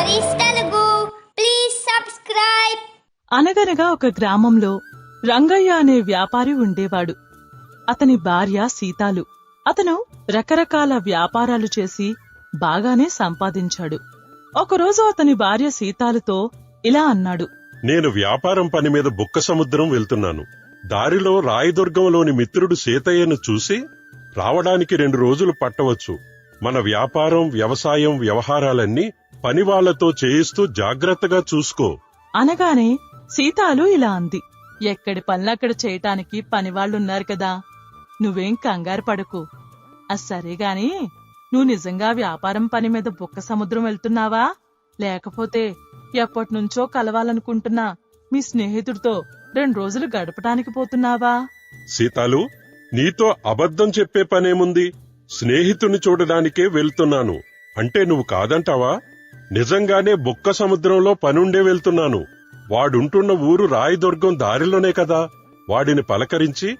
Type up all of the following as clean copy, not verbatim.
Stories Telugu. Please subscribe. అనగనగా ఒక గ్రామంలో రంగయ్య అనే వ్యాపారి ఉండేవాడు. అతని భార్య సీతాలు. అతను రకరకాల వ్యాపారాలు చేసి బాగానే సంపాదించాడు. ఒకరోజు అతని భార్య సీతాలుతో ఇలా అన్నాడు. నేను వ్యాపారం పని మీద బుక్క సముద్రం వెళ్తున్నాను. దారిలో రాయదుర్గంలోని మిత్రుడు సీతయ్యను చూసి రావడానికి 2 రోజులు పట్టవచ్చు. మన వ్యాపారం, వ్యవసాయం, వ్యవహారాలన్నీ పనివాళ్లతో చేయిస్తూ జాగ్రత్తగా చూసుకో అనగానే సీతాలు ఇలా అంది. ఎక్కడి పనులక్కడ చేయటానికి పనివాళ్లున్నారు కదా, నువ్వేం కంగారు పడకు. సరేగాని నువ్వు నిజంగా వ్యాపారం పని మీద బుక్క సముద్రం వెళ్తున్నావా, లేకపోతే ఎప్పటినుంచో కలవాలనుకుంటున్నా మీ స్నేహితుడితో 2 రోజులు గడపటానికి పోతున్నావా? సీతాలు, నీతో అబద్ధం చెప్పే పనేముంది? స్నేహితుని చూడడానికే వెళ్తున్నాను అంటే నువ్వు కాదంటావా? నిజంగానే బుక్క సముద్రంలో పనుండే వెళ్తున్నాను. వాడుంటున్న ఊరు రాయదుర్గం దారిలోనే కదా. వాడిని పలకరించి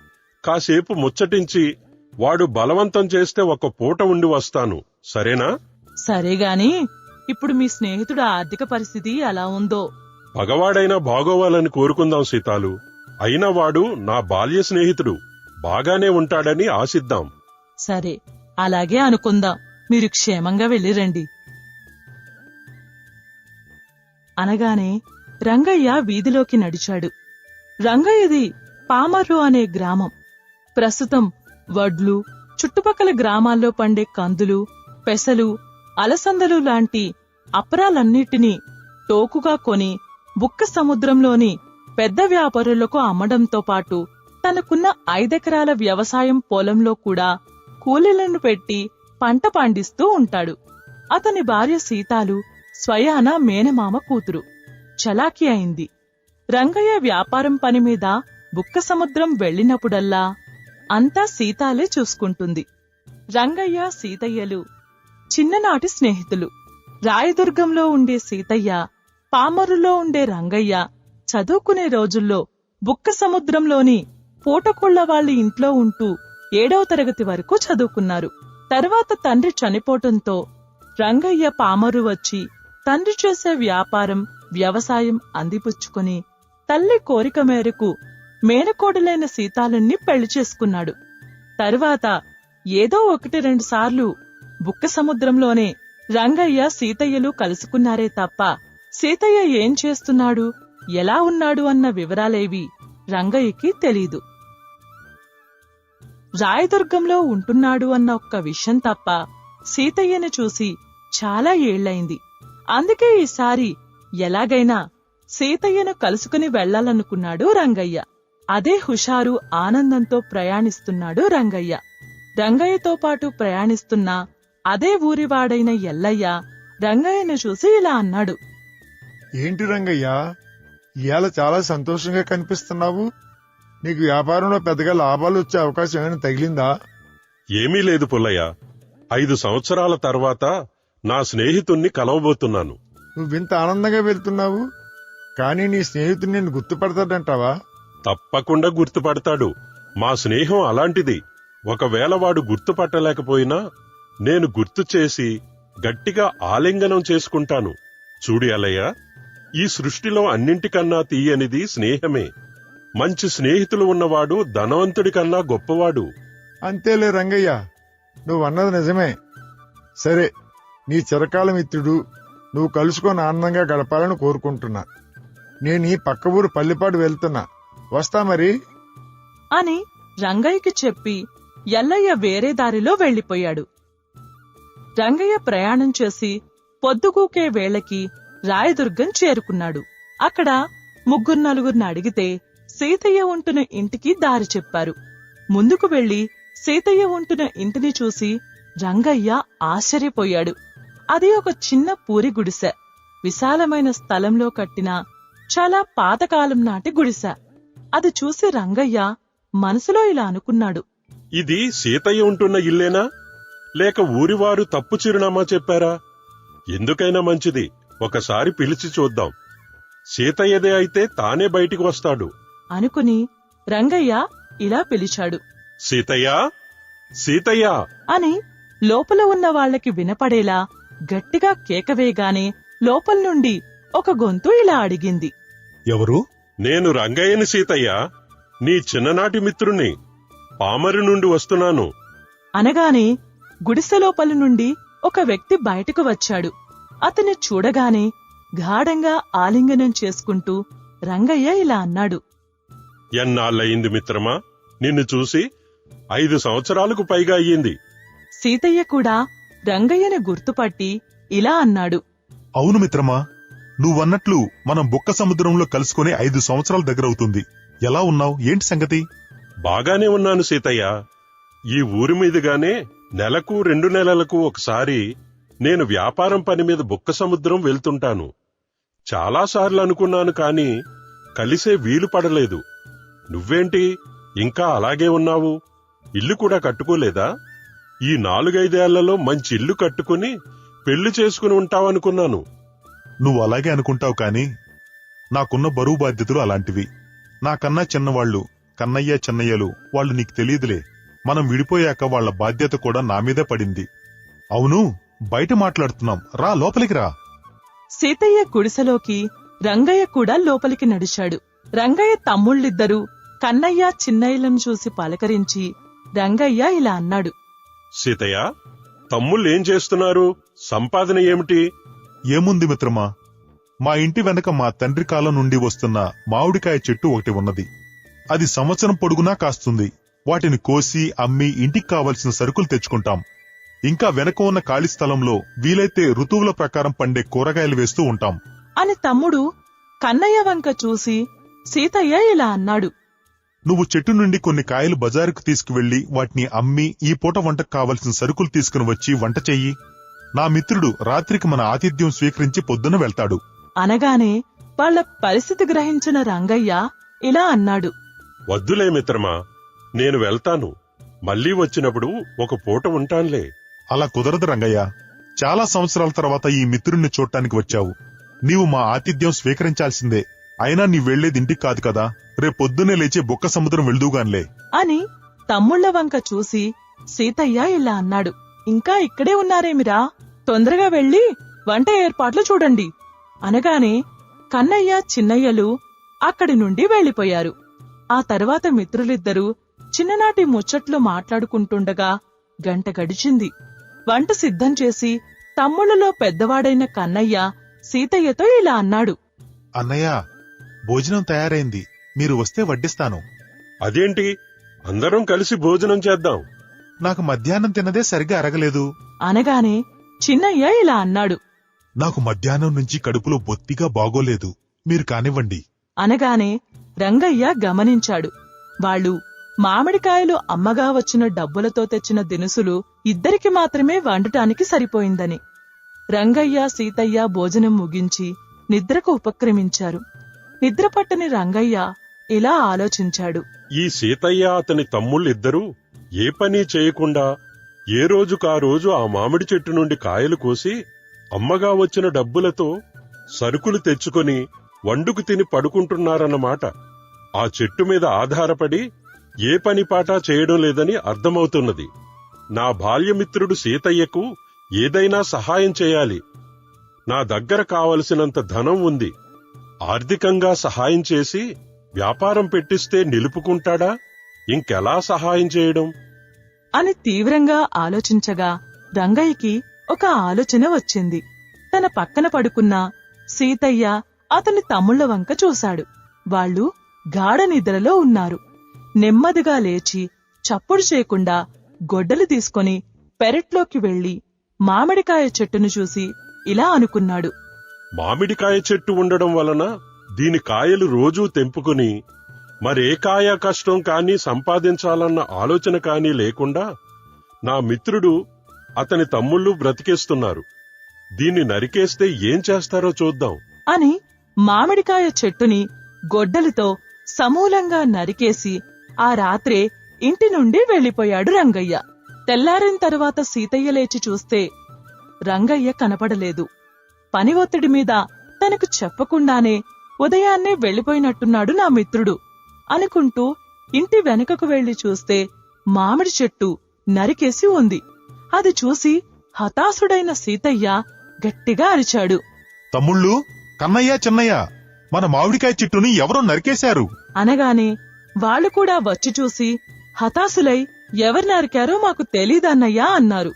కాసేపు ముచ్చటించి వాడు బలవంతం చేస్తే 1 పూట ఉండి వస్తాను. సరేనా? సరేగాని ఇప్పుడు మీ స్నేహితుడు ఆర్థిక పరిస్థితి ఎలా ఉందో? పగవాడైనా బాగోవాలని కోరుకుందాం సీతాలు. అయినా వాడు నా బాల్య స్నేహితుడు. బాగానే ఉంటాడని ఆశిద్దాం. సరే, అలాగే అనుకుందాం. మీరు క్షేమంగా వెళ్ళిరండి అనగానే రంగయ్య వీధిలోకి నడిచాడు. రంగయ్యది పామర్రు అనే గ్రామం. ప్రస్తుతం వడ్లు, చుట్టుపక్కల గ్రామాల్లో పండే కందులు, పెసలు, అలసందలు లాంటి అపరాలన్నిటినీ టోకుగా కొని బుక్క సముద్రంలోని పెద్ద వ్యాపారులకు అమ్మడంతో పాటు తనకున్న 5 ఎకరాల వ్యవసాయం పొలంలో కూడా కూలీలను పెట్టి పంట పండిస్తూ ఉంటాడు. అతని భార్య సీతాలు స్వయాన మేనమామ కూతురు. చలాకీ అయింది. రంగయ్య వ్యాపారం పని మీద బుక్క సముద్రం వెళ్లినప్పుడల్లా అంతా సీతాలే చూసుకుంటుంది. రంగయ్య, సీతయ్యలు చిన్ననాటి స్నేహితులు. రాయదుర్గంలో ఉండే సీతయ్య, పామరులో ఉండే రంగయ్య చదువుకునే రోజుల్లో బుక్క సముద్రంలోని పూటకొళ్ల వాళ్ళ ఇంట్లో ఉంటూ 7వ తరగతి వరకు చదువుకున్నారు. తర్వాత తండ్రి చనిపోవటంతో రంగయ్య పామరు వచ్చి తండ్రి చేసే వ్యాపారం, వ్యవసాయం అందిపుచ్చుకుని తల్లి కోరిక మేరకు మేనకోడలైన సీతాలుని పెళ్లి చేసుకున్నాడు. తరువాత ఏదో 1-2 సార్లు బుక్క సముద్రంలోనే రంగయ్య, సీతయ్యలు కలుసుకున్నారే తప్ప సీతయ్య ఏం చేస్తున్నాడు, ఎలా ఉన్నాడు అన్న వివరాలేవి రంగయ్యకి తెలీదు. రాయదుర్గంలో ఉంటున్నాడు అన్న ఒక్క విషయం తప్ప సీతయ్యను చూసి చాలా ఏళ్లైంది. అందుకే ఈసారి ఎలాగైనా సీతయ్యను కలుసుకుని వెళ్లాలనుకున్నాడు రంగయ్య. అదే హుషారు, ఆనందంతో ప్రయాణిస్తున్నాడు రంగయ్య. రంగయ్యతో పాటు ప్రయాణిస్తున్న అదే ఊరివాడైన ఎల్లయ్య రంగయ్యను చూసి ఇలా అన్నాడు. ఏంటి రంగయ్య, ఇవాళ చాలా సంతోషంగా కనిపిస్తున్నావు. నీకు వ్యాపారంలో పెద్దగా లాభాలు వచ్చే అవకాశం ఏమైనా తగిలిందా? ఏమీ లేదు పుల్లయ్య. 5 సంవత్సరాల తర్వాత నా స్నేహితుణ్ణి కలవబోతున్నాను. నువ్వింత ఆనందంగా వెళ్తున్నావు, కానీ నీ స్నేహితుడు నిన్ను గుర్తుపడతాడంటావా? తప్పకుండా గుర్తుపడతాడు. మా స్నేహం అలాంటిది. ఒకవేళ వాడు గుర్తుపట్టలేకపోయినా నేను గుర్తు చేసి గట్టిగా ఆలింగనం చేసుకుంటాను. చూడు ఎల్లయ్య, ఈ సృష్టిలో అన్నింటికన్నా తీయనిది స్నేహమే. మంచి స్నేహితులు ఉన్నవాడు ధనవంతుడి కన్నా గొప్పవాడు. అంతేలే రంగయ్య, నువ్వన్నది నిజమే. సరే, నీ చిరకాల మిత్రుడు నువ్వు కలుసుకొని ఆనందంగా గడపాలని కోరుకుంటున్నా. నేను ఈ పక్క ఊరు పల్లిపాడు వెళ్తున్నా, వస్తా మరి అని రంగయ్యకి చెప్పి ఎల్లయ్య వేరే దారిలో వెళ్లిపోయాడు. రంగయ్య ప్రయాణం చేసి పొద్దుగూకే వేళకి రాయదుర్గం చేరుకున్నాడు. అక్కడ 3-4 అడిగితే సీతయ్య ఉంటున్న ఇంటికి దారి చెప్పారు. ముందుకు వెళ్లి సీతయ్య ఉంటున్న ఇంటిని చూసి రంగయ్య ఆశ్చర్యపోయాడు. అది ఒక చిన్న పూరి గుడిసె. విశాలమైన స్థలంలో కట్టిన చాలా పాతకాలం నాటి గుడిసె. అది చూసి రంగయ్య మనసులో ఇలా అనుకున్నాడు. ఇది సీతయ్య ఉంటున్న ఇల్లేనా, లేక ఊరివారు తప్పు చిరునామా చెప్పారా? ఎందుకైనా మంచిది, ఒకసారి పిలిచి చూద్దాం. సీతయ్యదే అయితే తానే బయటికి వస్తాడు అనుకుని రంగయ్య ఇలా పిలిచాడు. సీతయ్యా, సీతయ్యా అని లోపల ఉన్న వాళ్లకి వినపడేలా గట్టిగా కేకవేయగానే లోపల నుండి ఒక గొంతు ఇలా అడిగింది. ఎవరు? నేను రంగయ్యని సీతయ్య, నీ చిన్ననాటి మిత్రుణ్ణి. పామరు నుండి వస్తున్నాను. అనగానే గుడిసె లోపల నుండి ఒక వ్యక్తి బయటకు వచ్చాడు. అతన్ని చూడగానే గాఢంగా ఆలింగనం చేసుకుంటూ రంగయ్య ఇలా అన్నాడు. ఎన్నాళ్ళయింది మిత్రమా, నిన్ను చూసి 5 సంవత్సరాలకు పైగా అయ్యింది. సీతయ్య కూడా రంగయ్యని గుర్తుపట్టి ఇలా అన్నాడు. అవును మిత్రమా, నువ్వన్నట్లు మనం బొక్క సముద్రంలో కలుసుకుని 5 సంవత్సరాల దగ్గరవుతుంది. ఎలా ఉన్నావు? ఏంటి సంగతి? బాగానే ఉన్నాను సీతయ్య. ఈ ఊరి మీదుగానే నెలకు 2 నెలలకు ఒకసారి నేను వ్యాపారం పని మీద బొక్క సముద్రం వెళ్తుంటాను. చాలాసార్లు అనుకున్నాను కాని కలిసే వీలు పడలేదు. నువ్వేంటి ఇంకా అలాగే ఉన్నావు? ఇల్లు కూడా కట్టుకోలేదా? ఈ 4-5 ఏళ్లలో మంచి ఇల్లు కట్టుకుని పెళ్లి చేసుకుని ఉంటావనుకున్నాను. నువ్వు అలాగే అనుకుంటావు కాని నాకున్న బరువు బాధ్యతలు అలాంటివి. నాకన్నా చిన్నవాళ్లు కన్నయ్య చెన్నయ్యలు, వాళ్ళు నీకు తెలియదులే. మనం విడిపోయాక వాళ్ల బాధ్యత కూడా నా మీదే పడింది. అవును, బయట మాట్లాడుతున్నాం, రా లోపలికి రా. సీతయ్య గుడిసెలోకి రంగయ్య కూడా లోపలికి నడిచాడు. రంగయ్య తమ్ముళ్ళిద్దరూ కన్నయ్య చిన్నయ్యలను చూసి పలకరించి రంగయ్య ఇలా అన్నాడు. సీతయ్య, తమ్ముళ్ళేం చేస్తున్నారు? సంపాదన ఏమిటి? ఏముంది మిత్రమా, మా ఇంటి వెనక మా తండ్రి కాలం నుండి వస్తున్న మామిడికాయ చెట్టు ఒకటి ఉన్నది. అది సంవత్సరం పొడుగునా కాస్తుంది. వాటిని కోసి అమ్మి ఇంటికి కావలసిన సరుకులు తెచ్చుకుంటాం. ఇంకా వెనక ఉన్న ఖాళీ స్థలంలో వీలైతే ఋతువుల ప్రకారం పండే కూరగాయలు వేస్తూ ఉంటాం అని తమ్ముడు కన్నయ్య వంక చూసి సీతయ్య ఇలా అన్నాడు. నువ్వు చెట్టు నుండి కొన్ని కాయలు బజారుకు తీసుకువెళ్లి వాటిని అమ్మి ఈ పూట వంటకు కావలసిన సరుకులు తీసుకుని వచ్చి వంట చెయ్యి. నా మిత్రుడు రాత్రికి మన ఆతిథ్యం స్వీకరించి పొద్దున వెళ్తాడు. అనగానే వాళ్ల పరిస్థితి గ్రహించిన రంగయ్య ఇలా అన్నాడు. వద్దులే మిత్రమా, నేను వెళ్తాను. మళ్లీ వచ్చినప్పుడు ఒక పూట ఉంటానులే. అలా కుదరదు రంగయ్య. చాలా సంవత్సరాల తర్వాత ఈ మిత్రుణ్ణి చూడటానికి వచ్చావు. నీవు మా ఆతిథ్యం స్వీకరించాల్సిందే. అయినా నీ వెళ్లేది ఇంటికి కాదు కదా, రేపొద్దునే లేచే బొక్క సముద్రం వెళ్దూగాన్లే అని తమ్ముళ్ల వంక చూసి సీతయ్య ఇలా అన్నాడు. ఇంకా ఇక్కడే ఉన్నారేమిరా, తొందరగా వెళ్లి వంట ఏర్పాట్లు చూడండి. అనగానే కన్నయ్య చిన్నయ్యలు అక్కడి నుండి వెళ్లిపోయారు. ఆ తర్వాత మిత్రులిద్దరూ చిన్ననాటి ముచ్చట్లు మాట్లాడుకుంటుండగా గంట గడిచింది. వంట సిద్ధం చేసి తమ్ముళ్లలో పెద్దవాడైన కన్నయ్య సీతయ్యతో ఇలా అన్నాడు. అన్నయ్య, భోజనం తయారైంది, మీరు వస్తే వడ్డిస్తాను. అదేంటి, అందరం కలిసి భోజనం చేద్దాం. నాకు మధ్యాహ్నం తిన్నదే సరిగ్గా అరగలేదు. అనగానే చిన్నయ్య ఇలా అన్నాడు. నాకు మధ్యాహ్నం నుంచి కడుపులో బొత్తిగా బాగోలేదు, మీరు కానివ్వండి. అనగానే రంగయ్య గమనించాడు. వాళ్ళు మామిడికాయలు అమ్మగా వచ్చిన డబ్బులతో తెచ్చిన దినుసులు ఇద్దరికి మాత్రమే వండటానికి సరిపోయిందని. రంగయ్య సీతయ్య భోజనం ముగించి నిద్రకు ఉపక్రమించారు. నిద్రపట్టని రంగయ్య ఇలా ఆలోచించాడు. ఈ సీతయ్య అతని తమ్ముళ్ళిద్దరూ ఏ పని చేయకుండా ఏ రోజుకా రోజు ఆ మామిడి చెట్టు నుండి కాయలు కోసి అమ్మగా వచ్చిన డబ్బులతో సరుకులు తెచ్చుకొని వండుకు తిని పడుకుంటున్నారన్నమాట. ఆ చెట్టు మీద ఆధారపడి ఏ పనిపాటా చేయడం లేదని అర్థమవుతున్నది. నా బాల్యమిత్రుడు సీతయ్యకు ఏదైనా సహాయం చేయాలి. నా దగ్గర కావలసినంత ధనం ఉంది. ఆర్థికంగా సహాయం చేసి వ్యాపారం పెట్టిస్తే నిలుపుకుంటాడా? ఇంకెలా సహాయం చేయడం అని తీవ్రంగా ఆలోచించగా రంగయ్యకి ఒక ఆలోచన వచ్చింది. తన పక్కన పడుకున్న సీతయ్య అతని తమ్ముళ్ల వంక చూశాడు. వాళ్ళు గాఢ నిద్రలో ఉన్నారు. నెమ్మదిగా లేచి చప్పుడు చేయకుండా గొడ్డలు తీసుకుని పెరట్లోకి వెళ్లి మామిడికాయ చెట్టును చూసి ఇలా అనుకున్నాడు. మామిడికాయ చెట్టు ఉండడం వలన దీని కాయలు రోజూ తెంపుకుని మరే కాయ కష్టం కానీ సంపాదించాలన్న ఆలోచన కానీ లేకుండా నా మిత్రుడు అతని తమ్ముళ్ళు బ్రతికేస్తున్నారు. దీన్ని నరికేస్తే ఏం చేస్తారో చూద్దాం అని మామిడికాయ చెట్టుని గొడ్డలితో సమూలంగా నరికేసి ఆ రాత్రే ఇంటి నుండి వెళ్లిపోయాడు రంగయ్య. తెల్లారిన తరువాత సీతయ్య లేచి చూస్తే రంగయ్య కనపడలేదు. పని ఒత్తిడి మీద తనకు చెప్పకుండానే ఉదయాన్నే వెళ్లిపోయినట్టున్నాడు నా మిత్రుడు అనుకుంటూ ఇంటి వెనుకకు వెళ్లి చూస్తే మామిడి చెట్టు నరికేసి ఉంది. అది చూసి హతాశుడైన సీతయ్య గట్టిగా అరిచాడు. తమ్ముళ్ళు, కన్నయ్య, చిన్నయ్య, మన మామిడికాయ చెట్టుని ఎవరో నరికేశారు. అనగానే వాళ్ళు కూడా వచ్చి చూసి హతాశులై ఎవరు నరికారో మాకు తెలీదన్నయ్యా అన్నారు.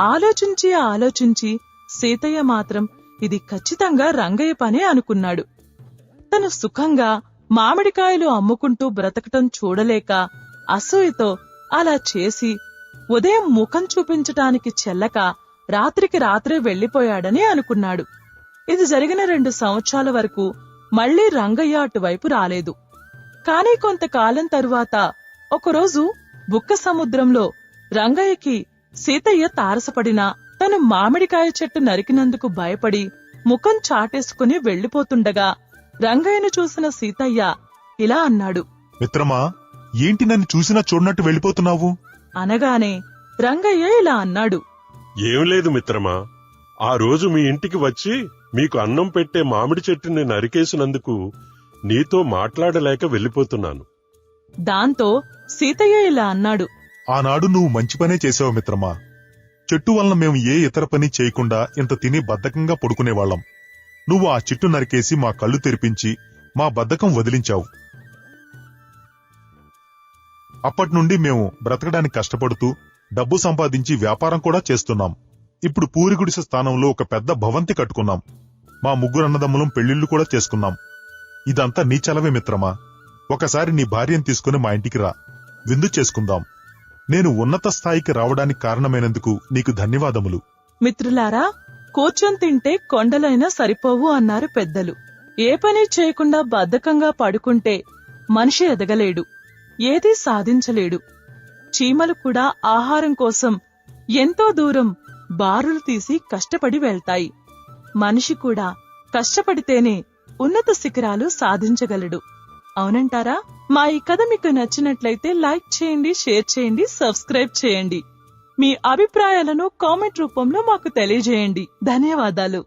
ఆలోచించి సీతయ్య మాత్రం ఇది ఖచ్చితంగా రంగయ్య పనే అనుకున్నాడు. తను సుఖంగా మామిడికాయలు అమ్ముకుంటూ బ్రతకటం చూడలేక అసూయతో అలా చేసి ఉదయం ముఖం చూపించటానికి చెల్లక రాత్రికి రాత్రే వెళ్లిపోయాడని అనుకున్నాడు. ఇది జరిగిన 2 సంవత్సరాల వరకు మళ్లీ రంగయ్య అటువైపు రాలేదు. కాని కొంతకాలం తరువాత ఒకరోజు బుక్క సముద్రంలో రంగయ్యకి సీతయ్య తారసపడినా తను మామిడికాయ చెట్టు నరికినందుకు భయపడి ముఖం చాటేసుకుని వెళ్లిపోతుండగా రంగయ్యను చూసిన సీతయ్య ఇలా అన్నాడు. మిత్రమా, ఏంటి నన్ను చూసినా చూడనట్టు వెళ్ళిపోతున్నావు? అనగానే రంగయ్య ఇలా అన్నాడు. ఏం లేదు మిత్రమా, ఆ రోజు మీ ఇంటికి వచ్చి మీకు అన్నం పెట్టే మామిడి చెట్టుని నరికేసినందుకు నీతో మాట్లాడలేక వెళ్ళిపోతున్నాను. దాంతో సీతయ్య ఇలా అన్నాడు. ఆనాడు నువ్వు మంచి పనే చేసావు మిత్రమా. చెట్టు వలన మేము ఏ ఇతర పని చేయకుండా ఇంత తిని బద్ధకంగా పడుకునేవాళ్లం. నువ్వు ఆ చెట్టు నరికేసి మా కళ్ళు తెరిపించి మా బద్ధకం వదిలించావు. అప్పట్నుండి మేము బ్రతకడానికి కష్టపడుతూ డబ్బు సంపాదించి వ్యాపారం కూడా చేస్తున్నాం. ఇప్పుడు పూరిగుడిసె స్థానంలో ఒక పెద్ద భవంతి కట్టుకున్నాం. మా 3 అన్నదమ్ములం పెళ్లిళ్లు కూడా చేసుకున్నాం. ఇదంతా నీ చలవే మిత్రమా. ఒకసారి నీ భార్యను తీసుకుని మా ఇంటికి రా, విందు చేసుకుందాం. నేను ఉన్నత స్థాయికి రావడానికి కారణమైనందుకు నీకు ధన్యవాదములు. మిత్రులారా, కూర్చొని తింటే కొండలైనా సరిపోవు అన్నారు పెద్దలు. ఏ పని చేయకుండా బద్ధకంగా పడుకుంటే మనిషి ఎదగలేడు, ఏదీ సాధించలేడు. చీమలు కూడా ఆహారం కోసం ఎంతో దూరం బారులు తీసి కష్టపడి వెళ్తాయి. మనిషి కూడా కష్టపడితేనే ఉన్నత శిఖరాలు సాధించగలడు. అవునంటారా? మా ఈ కథ మీకు నచ్చినట్లయితే లైక్ చేయండి, షేర్ చేయండి, సబ్స్క్రైబ్ చేయండి. మీ అభిప్రాయాలను కామెంట్ రూపంలో మాకు తెలియజేయండి. ధన్యవాదాలు.